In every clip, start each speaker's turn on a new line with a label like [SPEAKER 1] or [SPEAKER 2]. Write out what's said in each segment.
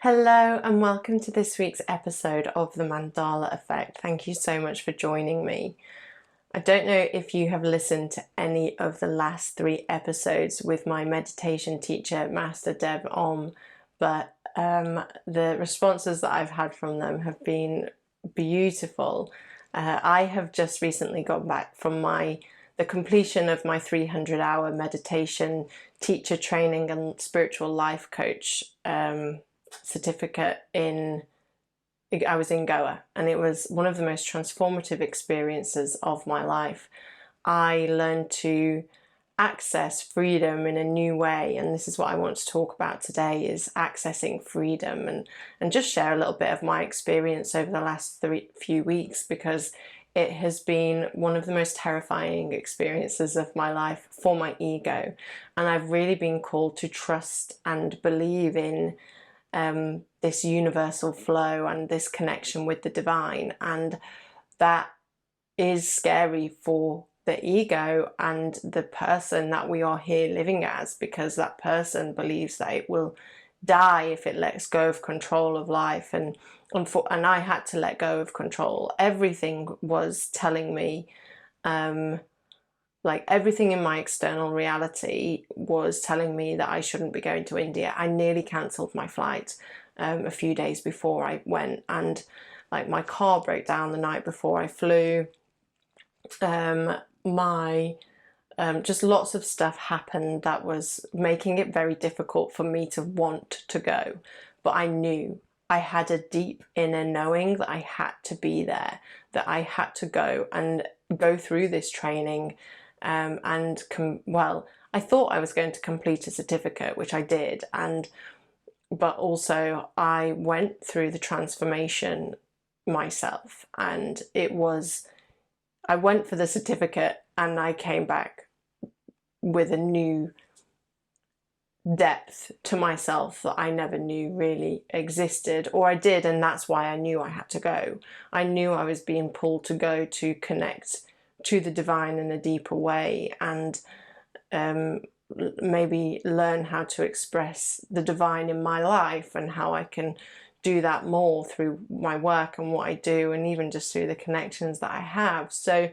[SPEAKER 1] Hello and welcome to this week's episode of the Mandala Effect. Thank you so much for joining me. I don't know if you have listened to any of the last 3 episodes with my meditation teacher, Master Deb Om, but the responses that I've had from them have been beautiful. I have just recently gone back from the completion of my 300-hour meditation teacher training and spiritual life coach certificate I was in Goa, and it was one of the most transformative experiences of my life. I learned to access freedom in a new way, and this is what I want to talk about today, is accessing freedom, and just share a little bit of my experience over the last few weeks, because it has been one of the most terrifying experiences of my life for my ego, and I've really been called to trust and believe in this universal flow and this connection with the divine, and that is scary for the ego and the person that we are here living as, because that person believes that it will die if it lets go of control of life, and I had to let go of control. Everything was telling me, everything in my external reality was telling me that I shouldn't be going to India. I nearly cancelled my flight a few days before I went, and my car broke down the night before I flew. Just lots of stuff happened that was making it very difficult for me to want to go. But I knew, I had a deep inner knowing that I had to be there, that I had to go and go through this training. I thought I was going to complete a certificate, which I did, but also I went through the transformation myself, and I went for the certificate and I came back with a new depth to myself that I never knew really existed, or I did, and that's why I knew I had to go. I knew I was being pulled to go to connect to the divine in a deeper way, and maybe learn how to express the divine in my life, and how I can do that more through my work and what I do, and even just through the connections that I have. So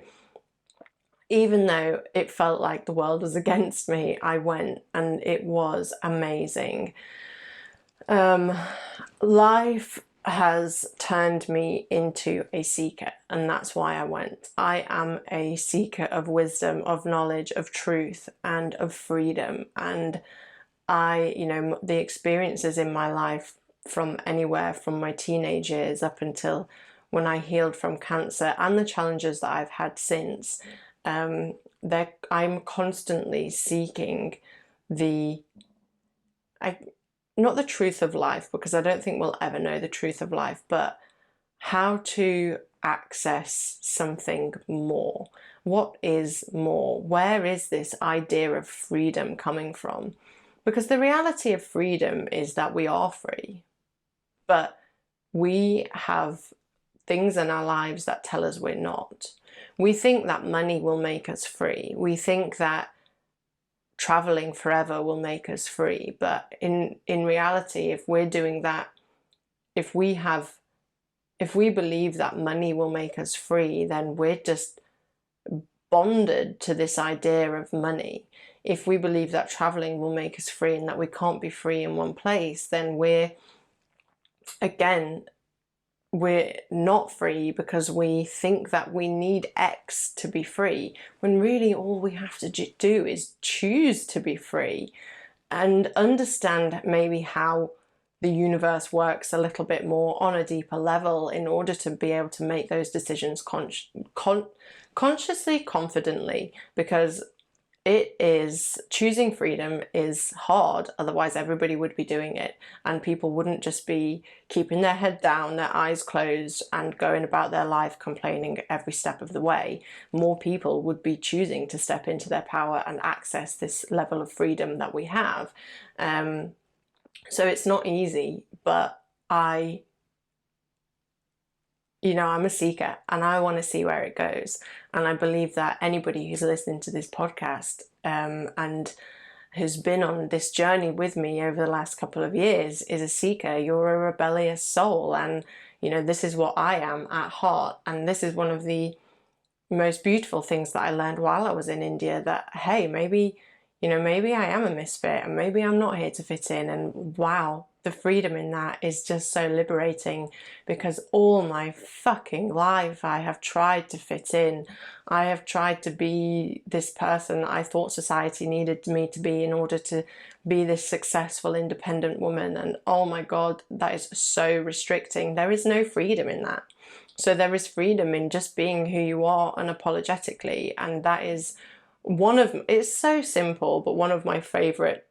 [SPEAKER 1] even though it felt like the world was against me, I went, and it was amazing. Life has turned me into a seeker, and that's why I went. I am a seeker of wisdom, of knowledge, of truth, and of freedom. And the experiences in my life, from anywhere from my teenage years up until when I healed from cancer, and the challenges that I've had since, I'm constantly seeking not the truth of life, because I don't think we'll ever know the truth of life, but how to access something more. What is more? Where is this idea of freedom coming from? Because the reality of freedom is that we are free, but we have things in our lives that tell us we're not. We think that money will make us free. We think that traveling forever will make us free. But in reality, if we're doing that, if we believe that money will make us free, then we're just bonded to this idea of money. If we believe that traveling will make us free and that we can't be free in one place, then we're not free, because we think that we need X to be free, when really all we have to do is choose to be free, and understand maybe how the universe works a little bit more on a deeper level, in order to be able to make those decisions consciously, confidently, because choosing freedom is hard. Otherwise everybody would be doing it, and people wouldn't just be keeping their head down, their eyes closed, and going about their life complaining every step of the way. More people would be choosing to step into their power and access this level of freedom that we have. So it's not easy, but I'm a seeker, and I want to see where it goes. And I believe that anybody who's listening to this podcast and who's been on this journey with me over the last couple of years, is a seeker. You're a rebellious soul, and you know, this is what I am at heart. And this is one of the most beautiful things that I learned while I was in India, that hey, maybe, you know, maybe I am a misfit and maybe I'm not here to fit in. And wow, the freedom in that is just so liberating, because all my fucking life I have tried to fit in. I have tried to be this person I thought society needed me to be in order to be this successful, independent woman. And oh my God, that is so restricting. There is no freedom in that. So there is freedom in just being who you are unapologetically. And that is it's so simple, but one of my favorite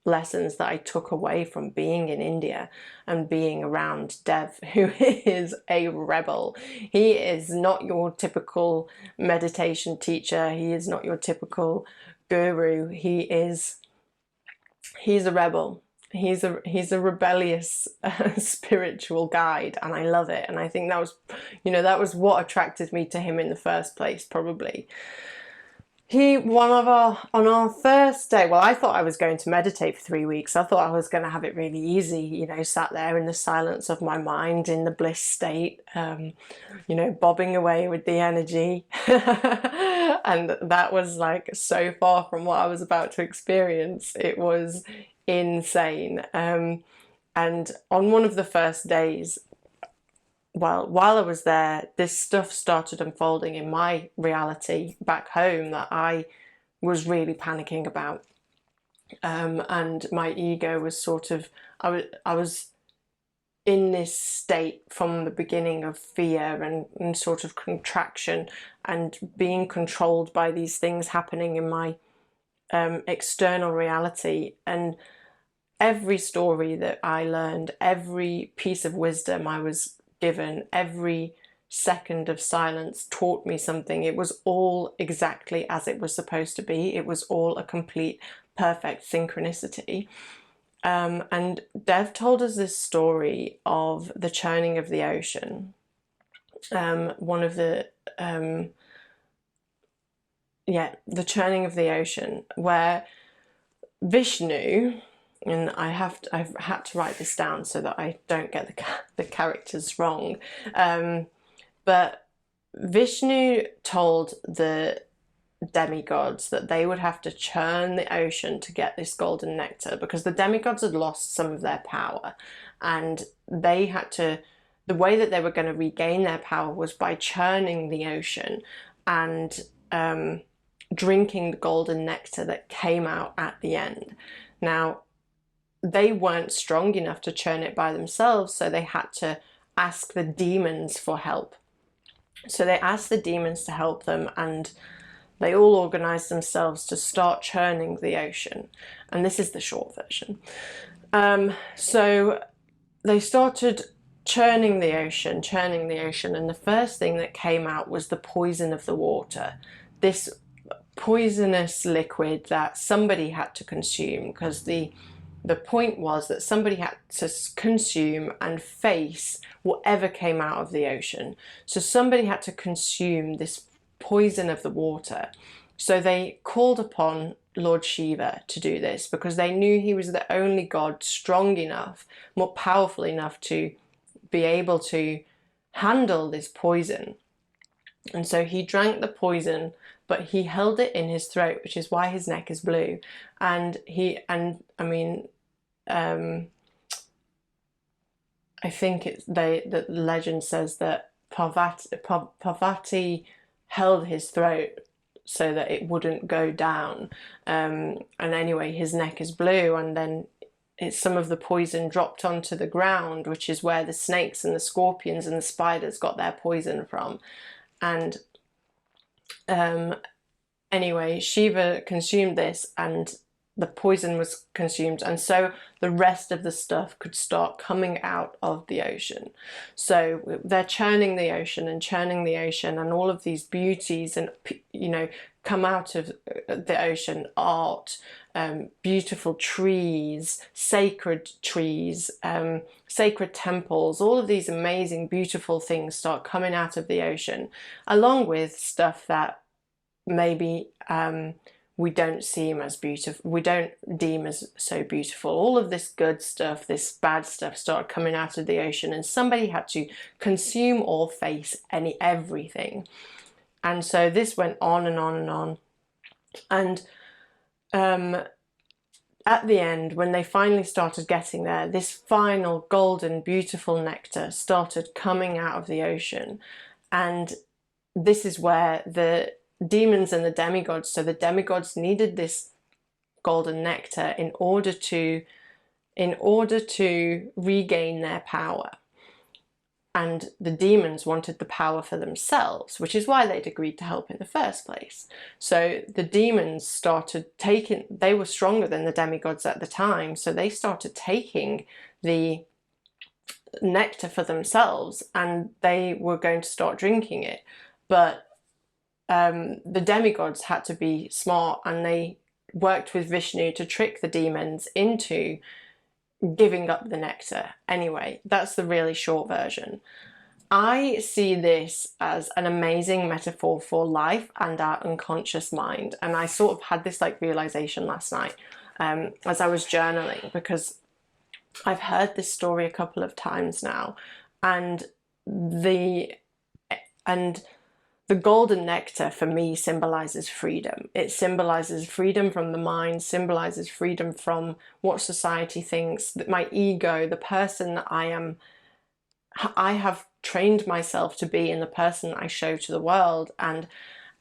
[SPEAKER 1] lessons that I took away from being in India and being around Dev, who is a rebel. He is not your typical meditation teacher. He is not your typical guru. He's a rebel. He's a rebellious spiritual guide, and I love it. And I think that was, you know, that was what attracted me to him in the first place, probably. On our first day, well, I thought I was going to meditate for 3 weeks. I thought I was going to have it really easy, you know, sat there in the silence of my mind, in the bliss state, you know, bobbing away with the energy. And that was like so far from what I was about to experience. It was insane. And on one of the first days, while I was there, this stuff started unfolding in my reality back home that I was really panicking about. And my ego was sort of, I was in this state from the beginning of fear and sort of contraction, and being controlled by these things happening in my external reality. And every story that I learned, every piece of wisdom I was given, every second of silence taught me something. It was all exactly as it was supposed to be. It was all a complete, perfect synchronicity. And Dev told us this story of the churning of the ocean. The churning of the ocean, where Vishnu, and I've had to write this down so that I don't get the characters wrong. But Vishnu told the demigods that they would have to churn the ocean to get this golden nectar, because the demigods had lost some of their power, and they had to, the way that they were going to regain their power was by churning the ocean and drinking the golden nectar that came out at the end. Now, they weren't strong enough to churn it by themselves, so they had to ask the demons for help. So they asked the demons to help them, and they all organized themselves to start churning the ocean. And this is the short version. So they started churning the ocean, and the first thing that came out was the poison of the water. This poisonous liquid that somebody had to consume, because the point was that somebody had to consume and face whatever came out of the ocean. So somebody had to consume this poison of the water. So they called upon Lord Shiva to do this, because they knew he was the only god strong enough, more powerful enough to be able to handle this poison. And so he drank the poison, but he held it in his throat, which is why his neck is blue. And I think the legend says that Parvati held his throat so that it wouldn't go down. And anyway, his neck is blue, and then some of the poison dropped onto the ground, which is where the snakes and the scorpions and the spiders got their poison from. And anyway, Shiva consumed this, and the poison was consumed, and so the rest of the stuff could start coming out of the ocean. So they're churning the ocean, and all of these beauties, and you know, come out of the ocean: art, beautiful trees, sacred temples. All of these amazing, beautiful things start coming out of the ocean, along with stuff that maybe we don't seem as beautiful, we don't deem as so beautiful. All of this good stuff, this bad stuff started coming out of the ocean, and somebody had to consume or face everything. And so this went on and on and on. And at the end, when they finally started getting there, this final golden, beautiful nectar started coming out of the ocean. And this is where the demons and the demigods, so the demigods needed this golden nectar in order to regain their power. And the demons wanted the power for themselves, which is why they'd agreed to help in the first place. So the demons started taking, they were stronger than the demigods at the time, so they started taking the nectar for themselves, and they were going to start drinking it. But the demigods had to be smart, and they worked with Vishnu to trick the demons into giving up the nectar. Anyway, that's the really short version. I see this as an amazing metaphor for life and our unconscious mind. And I sort of had this like realization last night as I was journaling, because I've heard this story a couple of times now, and the golden nectar for me symbolizes freedom. It symbolizes freedom from the mind, symbolizes freedom from what society thinks, that my ego, the person that I have trained myself to be, and the person I show to the world, and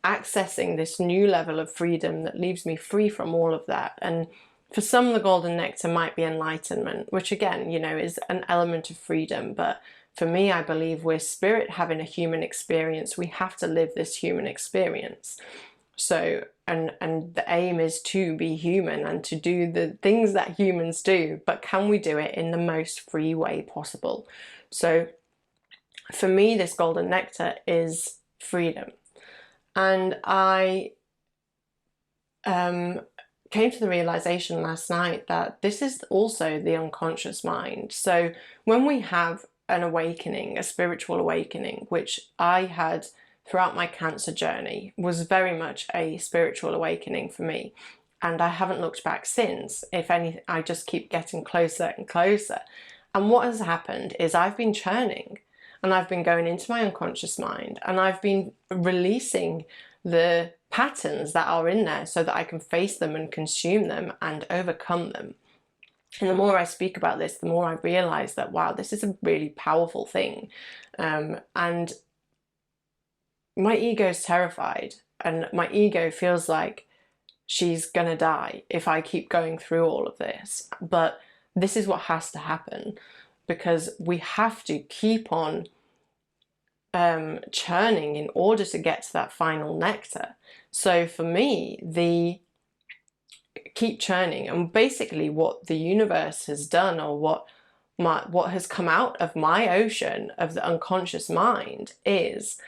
[SPEAKER 1] accessing this new level of freedom that leaves me free from all of that. And for some, the golden nectar might be enlightenment, which again, you know, is an element of freedom. But for me, I believe we're spirit having a human experience. We have to live this human experience. So, and the aim is to be human and to do the things that humans do, but can we do it in the most free way possible? So for me, this golden nectar is freedom. And I came to the realization last night that this is also the unconscious mind. So when we have an awakening, a spiritual awakening, which I had throughout my cancer journey, was very much a spiritual awakening for me. And I haven't looked back since. If anything, I just keep getting closer and closer. And what has happened is I've been churning, and I've been going into my unconscious mind, and I've been releasing the patterns that are in there so that I can face them and consume them and overcome them. And the more I speak about this, the more I realize that, wow, this is a really powerful thing. And my ego is terrified, and my ego feels like she's gonna die if I keep going through all of this. But this is what has to happen, because we have to keep on churning in order to get to that final nectar. So for me, keep churning, and basically what the universe has done, or what has come out of my ocean of the unconscious mind is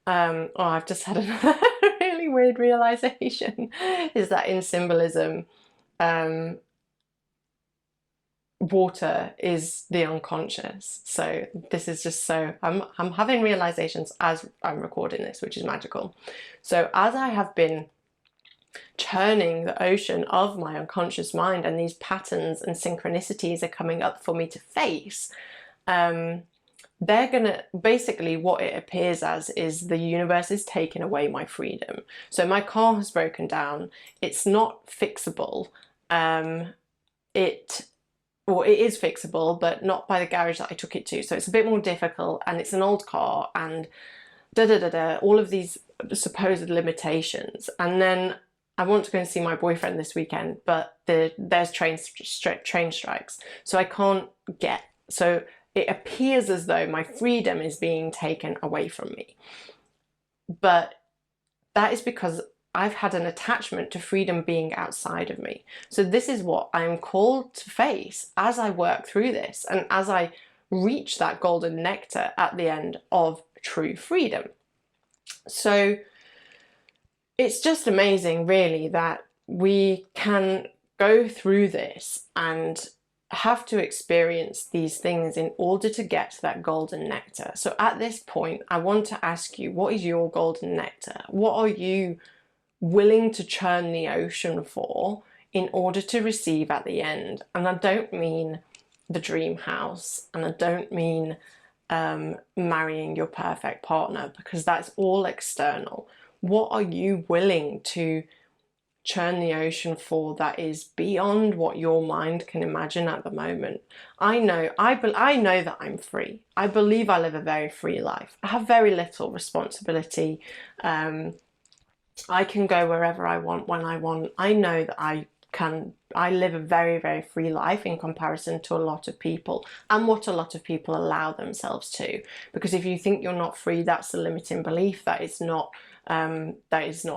[SPEAKER 1] I've just had another really weird realization, is that in symbolism, water is the unconscious. So this is just so, I'm having realizations as I'm recording this, which is magical. So as I have been churning the ocean of my unconscious mind, and these patterns and synchronicities are coming up for me to face, they're gonna, basically what it appears as is the universe is taking away my freedom. So my car has broken down. It's not fixable. It is fixable, but not by the garage that I took it to. So it's a bit more difficult, and it's an old car, and all of these supposed limitations. And then I want to go and see my boyfriend this weekend, but there's train strikes, so I can't get. So it appears as though my freedom is being taken away from me. But that is because I've had an attachment to freedom being outside of me. So this is what I'm called to face as I work through this, and as I reach that golden nectar at the end of true freedom. So it's just amazing, really, that we can go through this and have to experience these things in order to get to that golden nectar. So at this point, I want to ask you, what is your golden nectar? What are you willing to churn the ocean for in order to receive at the end. And I don't mean the dream house, and I don't mean marrying your perfect partner, because that's all external. What are you willing to churn the ocean for that is beyond what your mind can imagine at the moment? I know that I'm free. I believe I live a very free life. I have very little responsibility. I can go wherever I want when I want. I know that I live a very, very free life in comparison to a lot of people, and what a lot of people allow themselves to. Because if you think you're not free, that's a limiting belief. That is not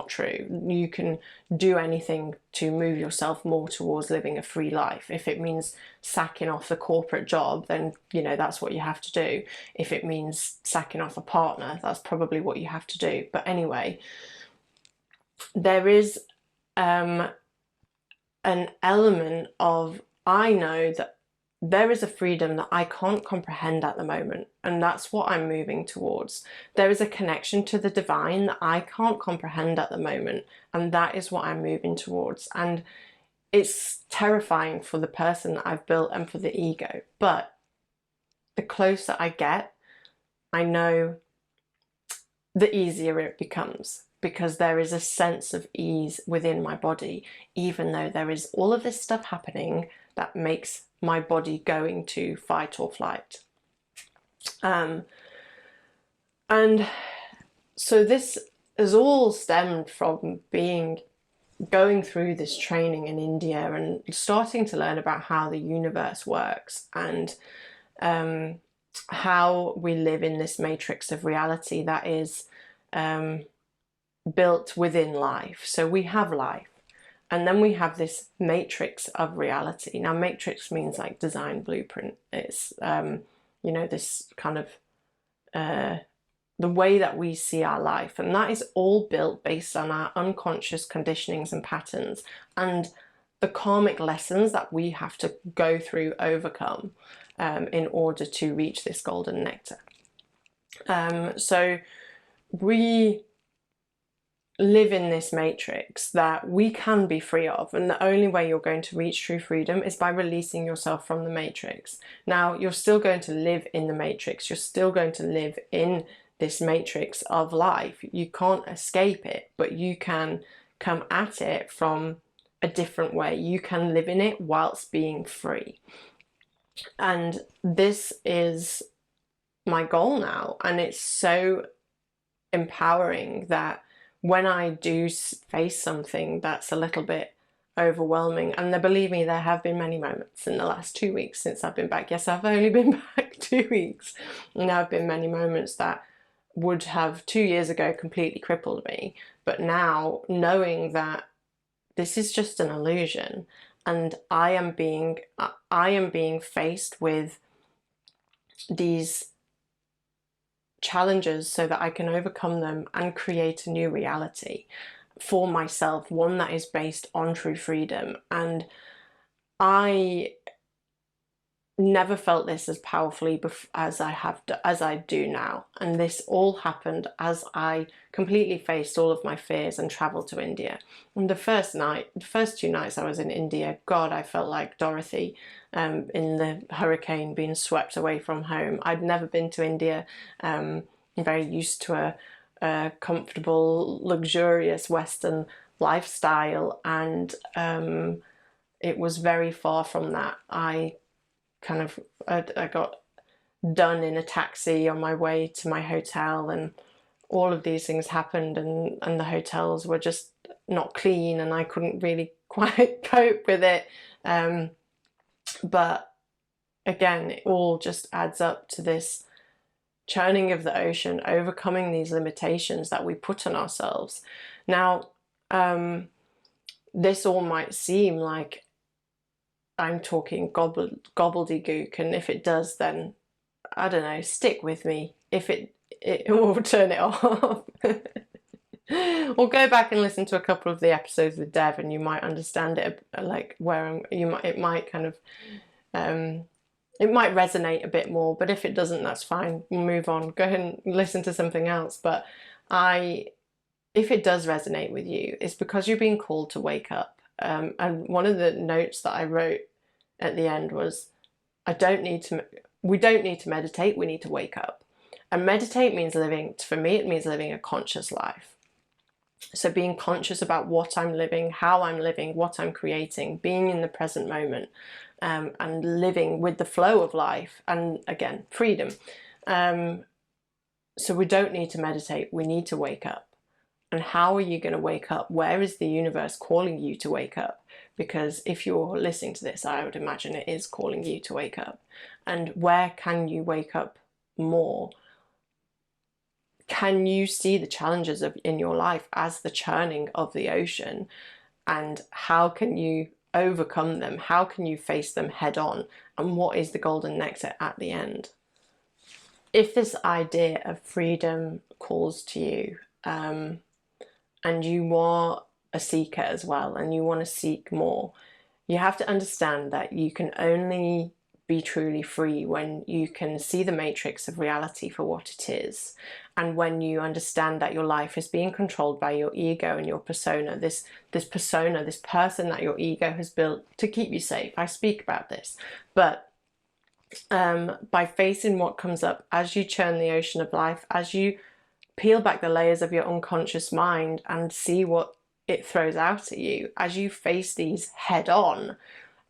[SPEAKER 1] true. You can do anything to move yourself more towards living a free life. If it means sacking off the corporate job, then that's what you have to do. If it means sacking off a partner, that's probably what you have to do. But anyway, there is an element of, I know that there is a freedom that I can't comprehend at the moment, and that's what I'm moving towards. There is a connection to the divine that I can't comprehend at the moment, and that is what I'm moving towards. And it's terrifying for the person that I've built and for the ego, but the closer I get, I know the easier it becomes, because there is a sense of ease within my body, even though there is all of this stuff happening that makes my body go into fight or flight. And so this has all stemmed from going through this training in India and starting to learn about how the universe works, and how we live in this matrix of reality that is built within life. So we have life, and then we have this matrix of reality. Now, matrix means like design blueprint. It's this kind of the way that we see our life, and that is all built based on our unconscious conditionings and patterns, and the karmic lessons that we have to go through, overcome, in order to reach this golden nectar. So we live in this matrix that we can be free of, and the only way you're going to reach true freedom is by releasing yourself from the matrix. Now, you're still going to live in the matrix. You're still going to live in this matrix of life. You can't escape it, but you can come at it from a different way. You can live in it whilst being free. And this is my goal now, and it's so empowering that when I do face something that's a little bit overwhelming, and believe me, there have been many moments in the last 2 weeks since I've been back. Yes, I've only been back 2 weeks, and there have been many moments that would have 2 years ago completely crippled me. But now, knowing that this is just an illusion, and I am being faced with these challenges so that I can overcome them and create a new reality for myself, one that is based on true freedom. And I never felt this as powerfully as I do now. And this all happened as I completely faced all of my fears and traveled to India. And the first 2 nights I was in India, God, I felt like Dorothy in the hurricane, being swept away from home. I'd never been to India. I'm very used to a comfortable, luxurious Western lifestyle, and it was very far from that. I got done in a taxi on my way to my hotel, and all of these things happened, and the hotels were just not clean, and I couldn't really quite cope with it. But again, it all just adds up to this churning of the ocean, overcoming these limitations that we put on ourselves. Now, this all might seem like I'm talking gobbledygook, and if it does, then I don't know, stick with me. If it will turn it off. Or go back and listen to a couple of the episodes with Dev, and you might understand it, like it might resonate a bit more. But if it doesn't, that's fine. We'll move on. Go ahead and listen to something else. But I if it does resonate with you, it's because you're being called to wake up. And one of the notes that I wrote at the end was, we don't need to meditate, we need to wake up. And meditate means living, for me, it means living a conscious life. So being conscious about what I'm living, how I'm living, what I'm creating, being in the present moment, and living with the flow of life, and again, freedom. So we don't need to meditate, we need to wake up. And how are you going to wake up? Where is the universe calling you to wake up? Because if you're listening to this, I would imagine it is calling you to wake up. And where can you wake up more? Can you see the challenges in your life as the churning of the ocean? And how can you overcome them? How can you face them head on? And what is the golden nectar at the end? If this idea of freedom calls to you, and you are a seeker as well, and you want to seek more, you have to understand that you can only be truly free when you can see the matrix of reality for what it is, and when you understand that your life is being controlled by your ego and your persona, this persona, this person that your ego has built to keep you safe. I speak about this, but by facing what comes up as you churn the ocean of life, as you peel back the layers of your unconscious mind and see what it throws out at you, as you face these head on,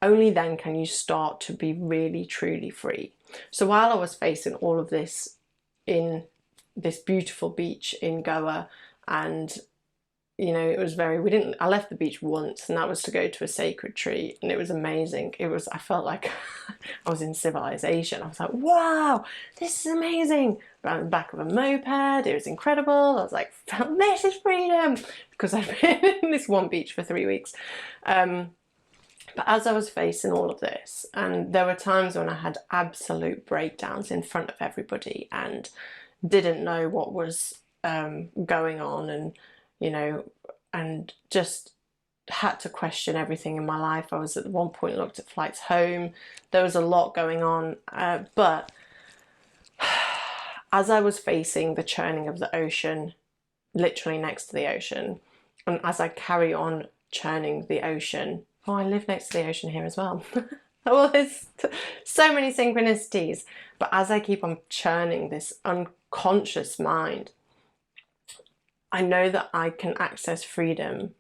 [SPEAKER 1] only then can you start to be really truly free. So while I was facing all of this in this beautiful beach in Goa, and you know, it was I left the beach once, and that was to go to a sacred tree, and it was amazing. I felt like I was in civilization. I was like, wow, this is amazing. Around the back of a moped, it was incredible. I was like, this is freedom, because I've been in this one beach for 3 weeks. But as I was facing all of this, and there were times when I had absolute breakdowns in front of everybody and didn't know what was going on, and you know, and just had to question everything in my life. I was at one point looked at flights home. There was a lot going on, but as I was facing the churning of the ocean, literally next to the ocean, and as I carry on churning the ocean, oh, I live next to the ocean here as well. Well, there's so many synchronicities. But as I keep on churning this unconscious mind, I know that I can access freedom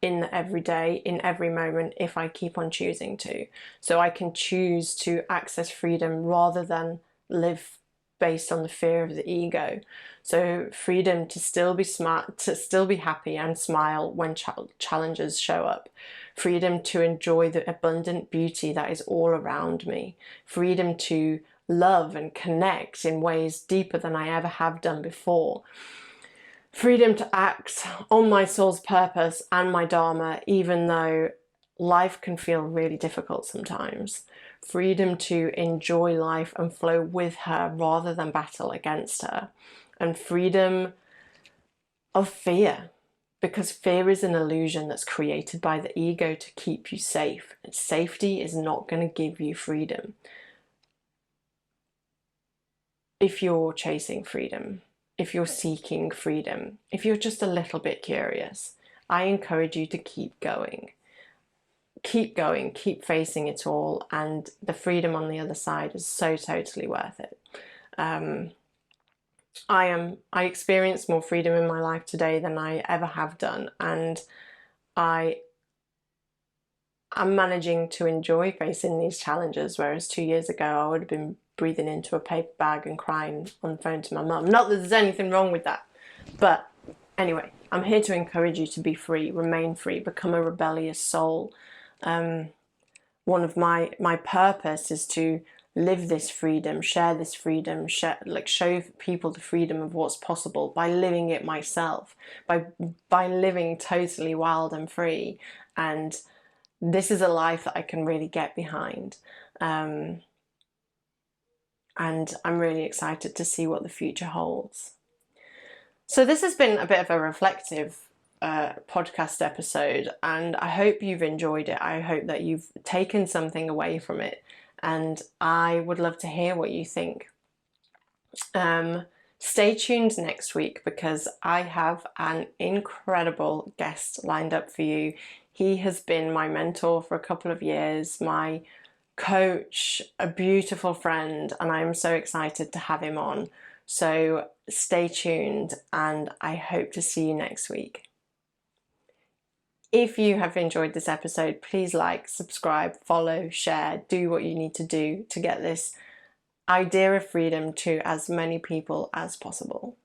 [SPEAKER 1] in the everyday, in every moment, if I keep on choosing to. So I can choose to access freedom rather than live based on the fear of the ego. So freedom to still be smart, to still be happy and smile when challenges show up. Freedom to enjoy the abundant beauty that is all around me. Freedom to love and connect in ways deeper than I ever have done before. Freedom to act on my soul's purpose and my dharma, even though life can feel really difficult sometimes. Freedom to enjoy life and flow with her rather than battle against her. And freedom of fear, because fear is an illusion that's created by the ego to keep you safe. And safety is not going to give you freedom if you're chasing freedom. If you're seeking freedom, if you're just a little bit curious, I encourage you to keep going. Keep going, keep facing it all, and the freedom on the other side is so totally worth it. I experience more freedom in my life today than I ever have done, and I'm managing to enjoy facing these challenges, whereas 2 years ago I would have been breathing into a paper bag and crying on the phone to my mum. Not that there's anything wrong with that, but anyway, I'm here to encourage you to be free, remain free, become a rebellious soul. One of my purpose is to live this freedom, share this freedom, show people the freedom of what's possible by living it myself, by living totally wild and free. And this is a life that I can really get behind. And I'm really excited to see what the future holds. So this has been a bit of a reflective podcast episode, and I hope you've enjoyed it. I hope that you've taken something away from it, and I would love to hear what you think. Stay tuned next week because I have an incredible guest lined up for you. He has been my mentor for a couple of years, my coach, a beautiful friend, and I'm so excited to have him on. So stay tuned, and I hope to see you next week. If you have enjoyed this episode, please like, subscribe, follow, share, do what you need to do to get this idea of freedom to as many people as possible.